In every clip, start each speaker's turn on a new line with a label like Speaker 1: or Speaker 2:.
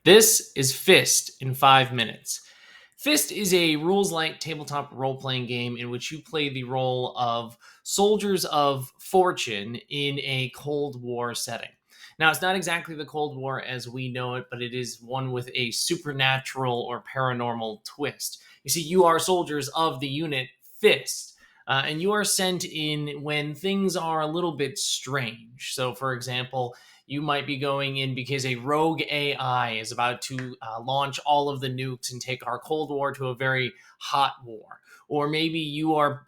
Speaker 1: This is Fist in 5 minutes. Fist is a rules light tabletop role playing game in which you play the role of soldiers of fortune in a Cold War setting. Now, it's not exactly the Cold War as we know it, but it is one with a supernatural or paranormal twist. You see, you are soldiers of the unit Fist. And you are sent in when things are a little bit strange. So, for example, you might be going in because a rogue AI is about to launch all of the nukes and take our Cold War to a very hot war. Or maybe you are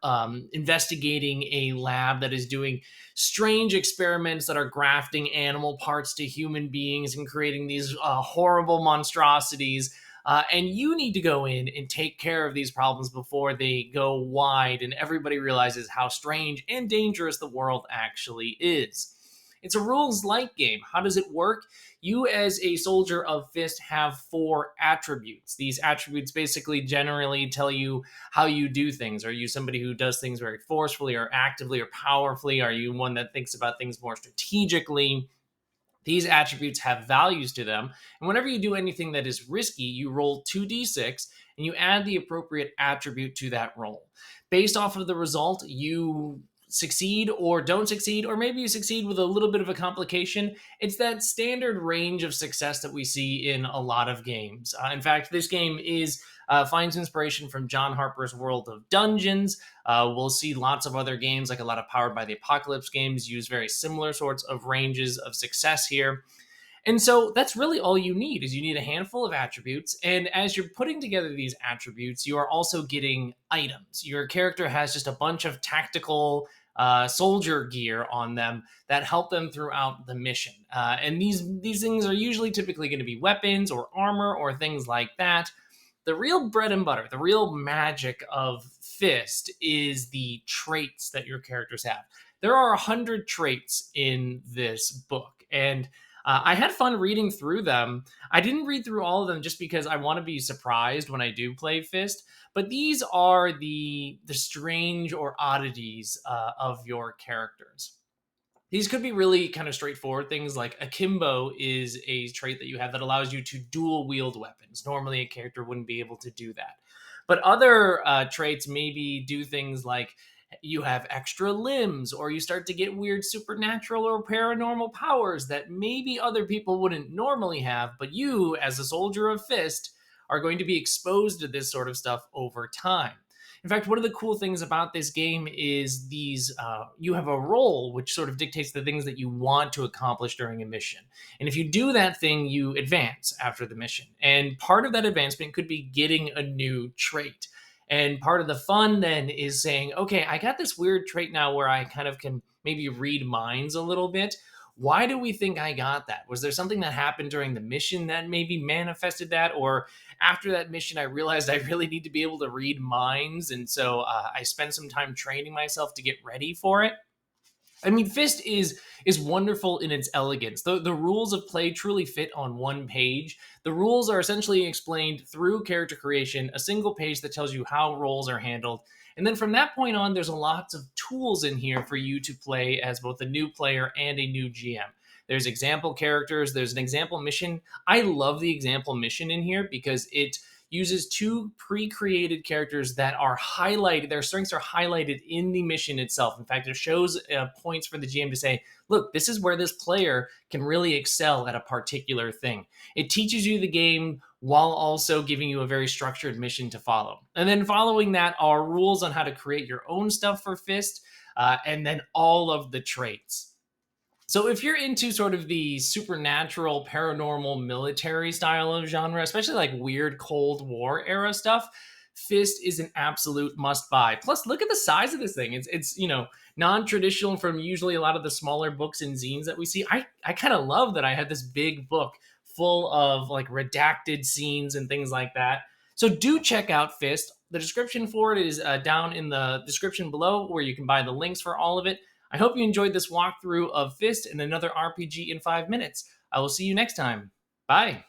Speaker 1: investigating a lab that is doing strange experiments that are grafting animal parts to human beings and creating these horrible monstrosities. And you need to go in and take care of these problems before they go wide and everybody realizes how strange and dangerous the world actually is. It's a rules light game. How does it work? You, as a soldier of Fist, have 4 attributes. These attributes basically generally tell you how you do things. Are you somebody who does things very forcefully or actively or powerfully? Are you one that thinks about things more strategically? These attributes have values to them. And whenever you do anything that is risky, you roll 2d6 and you add the appropriate attribute to that roll. Based off of the result, you succeed or don't succeed, or maybe you succeed with a little bit of a complication. It's that standard range of success that we see in a lot of games. In fact, this game is finds inspiration from John Harper's World of Dungeons. We'll see lots of other games, like a lot of Powered by the Apocalypse games, use very similar sorts of ranges of success here. And so that's really all you need is you need a handful of attributes. And as you're putting together these attributes, you are also getting items. Your character has just a bunch of tactical soldier gear on them that help them throughout the mission. And these things are usually typically going to be weapons or armor or things like that. The real bread and butter, the real magic of Fist is the traits that your characters have. There are 100 traits in this book, and I had fun reading through them. I didn't read through all of them just because I want to be surprised when I do play Fist. But these are the strange or oddities of your characters. These could be really kind of straightforward things like akimbo is a trait that you have that allows you to dual wield weapons. Normally, a character wouldn't be able to do that. But other traits maybe do things like you have extra limbs, or you start to get weird supernatural or paranormal powers that maybe other people wouldn't normally have, but you, as a soldier of Fist, are going to be exposed to this sort of stuff over time. In fact, one of the cool things about this game is these you have a role which sort of dictates the things that you want to accomplish during a mission. And if you do that thing, you advance after the mission. And part of that advancement could be getting a new trait. And part of the fun then is saying, okay, I got this weird trait now where I kind of can maybe read minds a little bit. Why do we think I got that? Was there something that happened during the mission that maybe manifested that? Or after that mission, I realized I really need to be able to read minds. And so I spent some time training myself to get ready for it. I mean, Fist is wonderful in its elegance. The rules of play truly fit on one page. The rules are essentially explained through character creation, a single page that tells you how roles are handled. And then from that point on, there's lots of tools in here for you to play as both a new player and a new GM. There's example characters, there's an example mission. I love the example mission in here because it uses 2 pre-created characters that are highlighted. Their strengths are highlighted in the mission itself. In fact, it shows points for the GM to say, look, this is where this player can really excel at a particular thing. It teaches you the game while also giving you a very structured mission to follow. And then following that are rules on how to create your own stuff for Fist, and then all of the traits. So if you're into sort of the supernatural, paranormal, military style of genre, especially like weird Cold War era stuff, Fist is an absolute must buy. Plus, look at the size of this thing. It's non-traditional from usually a lot of the smaller books and zines that we see. I kind of love that I had this big book full of like redacted scenes and things like that. So do check out Fist. The description for it is down in the description below, where you can buy the links for all of it. I hope you enjoyed this walkthrough of Fist and another RPG in 5 minutes. I will see you next time. Bye.